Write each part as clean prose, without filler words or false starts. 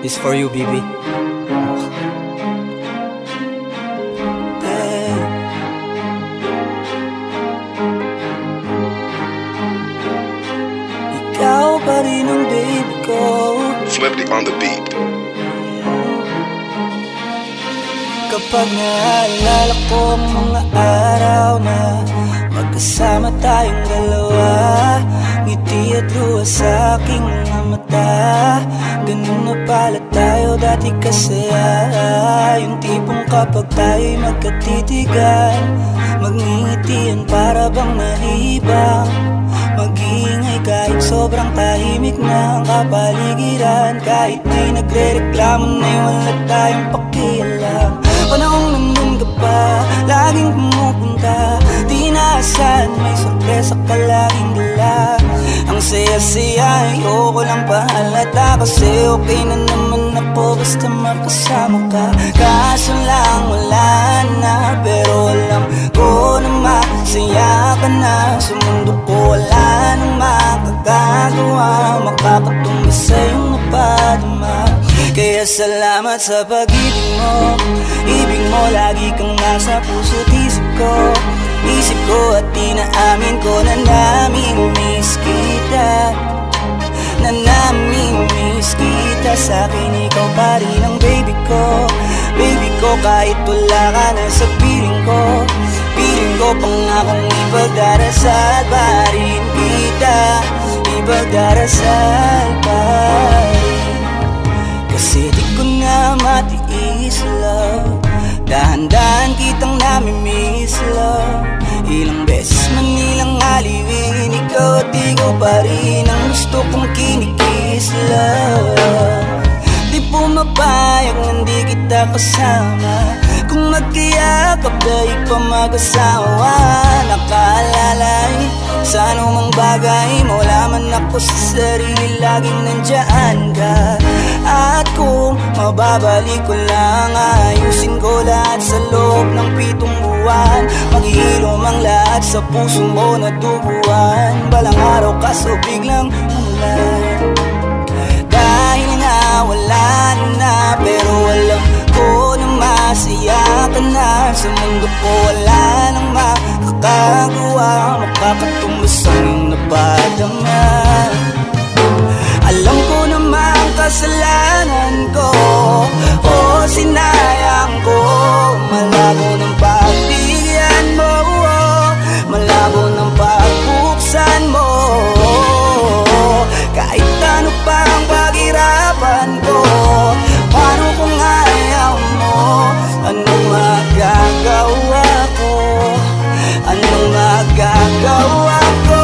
This for you, baby. Ikaw pa rin ang baby ko. Flippy on the beat. Kapag naalala ko ang mga araw na magkasama tayong dalawa, ngiti at luha sa aking mga mata. Ganun na pala tayo dati kasaya. Yung tipong kapag tayo'y magkatitigan, magngingitian para bang nahihibang, mag-iingay kahit sobrang tahimik na ang kapaligiran. Kahit di nagre-reklamo na'y wala tayong pakialam. Panahong nandun ka pa, laging pumupunta, di naasahan may sorpresa ka laging dala. Ang saya-saya, ayoko lang pahalata, kasi okay na naman ako basta makasama ka. Kaso lang wala na, pero alam ko na masaya ka na. Sa mundo ko wala nang makakagawa, makakatungo sa iyong napadama. Kaya salamat sa pag-ibig mo. Ibig mo lagi kang nasa puso't isip ko. Isip ko at inaamin ko na namimiss kita, na namimiss kita. Sa'kin ikaw pa rin ang baby ko. Baby ko kahit wala ka na sa piling ko. Piling ko pangakong ipagdarasal pa rin kita, ipagdarasal pa rin. Kasi di ko na matiis, love, dahan-dahan kitang namimiss, love. Ilang beses man nilang aliwin, ikaw at ikaw pa rin ang gusto kong kinikiss, love. Di pumapayag na di kita kasama, kung magkayakap dahi pa mag-asawa. Nakaalalay sa anumang bagay, wala man ako sa sarili, laging nandyan ka. At kung mababalik ko lang, ayusin ko lahat sa loob ng 7 buwan. Maghihilom ang lahat sa puso mo na duguan. Balang araw kaso biglang umulan, dahil nga wala na, pero alam ko na masaya ka na. Sa mundo ko wala nang makakagawa, makakatumbas ang iyong napadama. Alam ko naman kasalanan ko, o sinayang ko. Malabo ng pagbigyan mo, malabo ng pagbuksan mo. Kahit ano pa ang paghirapan ko, paano kung ayaw mo? Anong magagawa ko? Anong magagawa ko?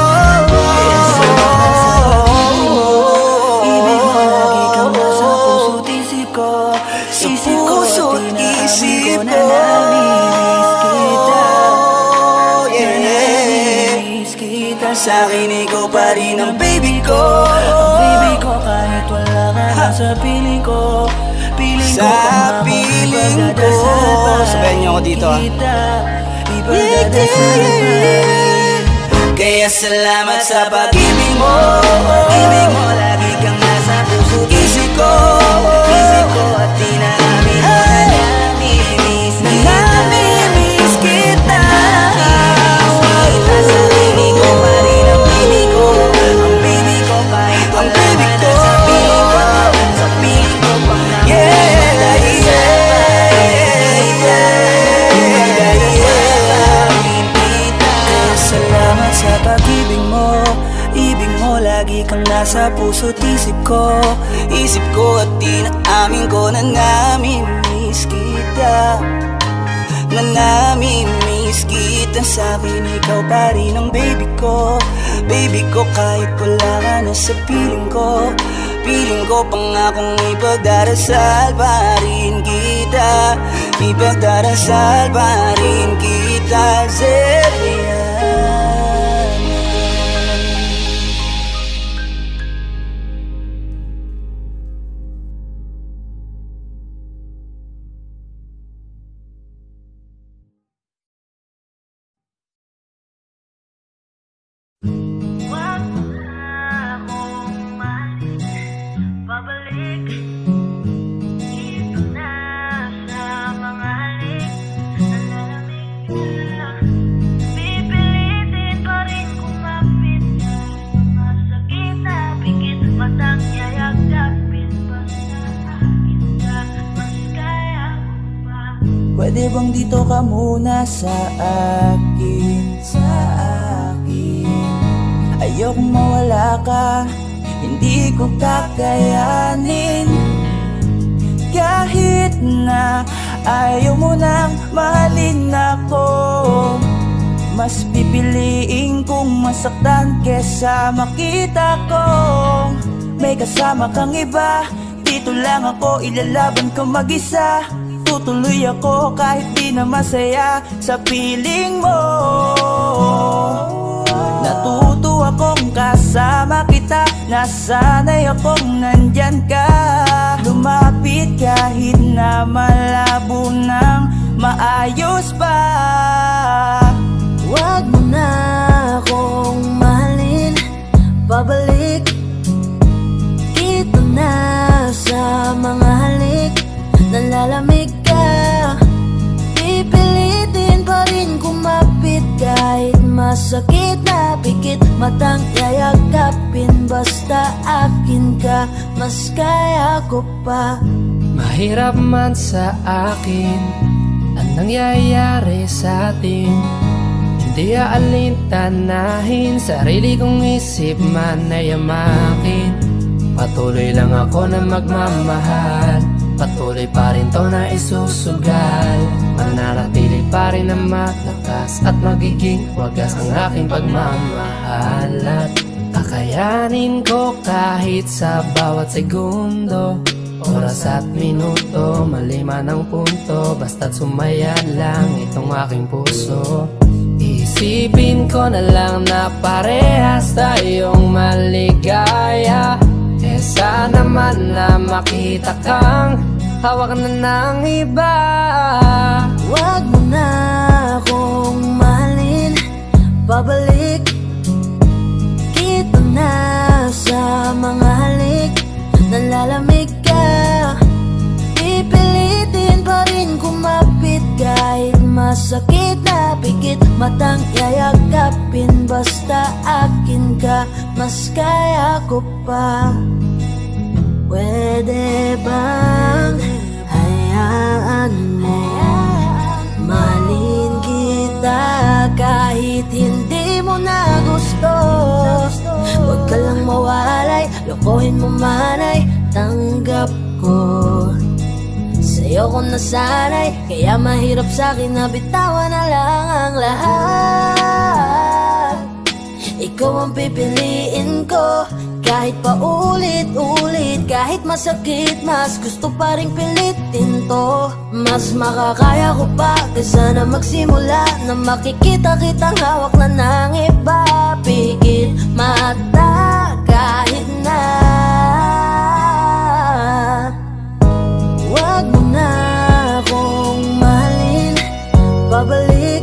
Sa'kin ikaw pa rin ang baby ko. Ang baby ko kahit wala ka na sa piling ko. Piling ko sa piling ko. Sabayan niyo ako dito, Kaya salamat sa pag-ibig mo. Ibig mo lagi kang nasa puso't isip ko. Isip ko at tinaamin mo na namimiss kita, namimiss kita. Lagi kang nasa puso't isip ko. Isip ko at tinaamin ko na namimiss kita, na namimiss kita. Sa'kin ikaw pa rin ang baby ko. Baby ko kahit wala ka na sa piling ko. Piling ko pangakong ipagdarasal pa rin kita, ipagdarasal pa rin kita, Zerian. dito ka muna sa akin, ayokong mawala ka, hindi ko kakayanin. Kahit na ayaw mo nang mahalin ako, mas pipiliin kong masaktan kesa makita kong may kasama kang iba. Dito lang ako, ilalaban ko mag-isa. Tutuloy ako kahit di na masaya sa piling mo. Natuto akong kasama kita, nasanay akong nandyan ka. Lumapit kahit na malabo nang maayos pa. Wag mo na akong mahalin, pabalik kita na sa mga halik. Nalalamig ka, pipilitin pa rin kumapit kahit masakit na pikit. Matang yayakapin basta akin ka, mas kaya ko pa. Mahirap man sa akin ang nangyayari sa atin, hindi aalintanahin, sarili kong isip man ay amakin. Patuloy lang ako na magmamahal, patuloy pa rin to na isusugal. Mananatili pa rin na malakas at magiging wagas ang aking pagmamahal. At kakayanin ko kahit sa bawat segundo, oras at minuto, malima ng punto, basta't sumaya lang itong aking puso. Isipin ko na lang na parehas tayong maligaya. Sana man na makita kang hawak na ng iba. Wag mo na akong mahalin, pabalik kita na sa mga halik. Nalalamig ka, pipilitin pa rin kumapit kahit masakit na pikit. Matang yayakapin basta akin ka, mas kaya ko pa. Pwede bang hayaan mo mahalin kita kahit hindi mo na gusto? Huwag ka lang mawalay, lokohin mo man ay tanggap ko. Sa'yo ko nasanay, kaya mahirap sa'kin na bitawan na lang ang lahat. Ikaw ang pipiliin ko, kahit pa ulit-ulit, kahit masakit, mas gusto pa rin pilitin to. Mas makakaya ko pa kaysa na magsimula na makikita kitang hawak na ng iba. Pigil mata kahit na. Wag mo na akong mahalin, pabalik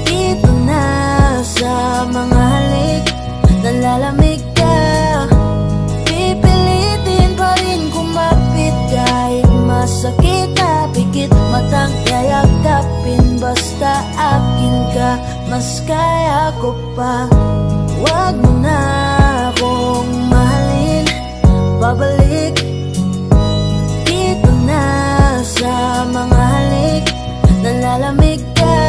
dito na sa mga halik. Nalalamig ka, pipilitin pa rin kumapit kahit masakit na pikit. Matang yayakapin basta akin ka, mas kaya ko pa. Wag mo na akong mahalin, pabalik dito na sa mga halik. Nalalamig ka,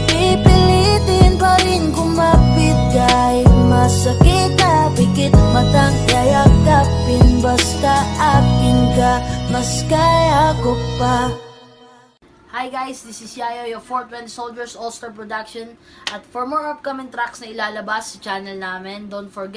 pipilitin pa rin kumapit kahit masakit na pikit. Matang yayakapin basta akin ka, mas kaya ko pa. Hi guys, this is Yayo, your 420 Soldiers All-Star Production. At for more upcoming tracks na ilalabas sa channel namin, don't forget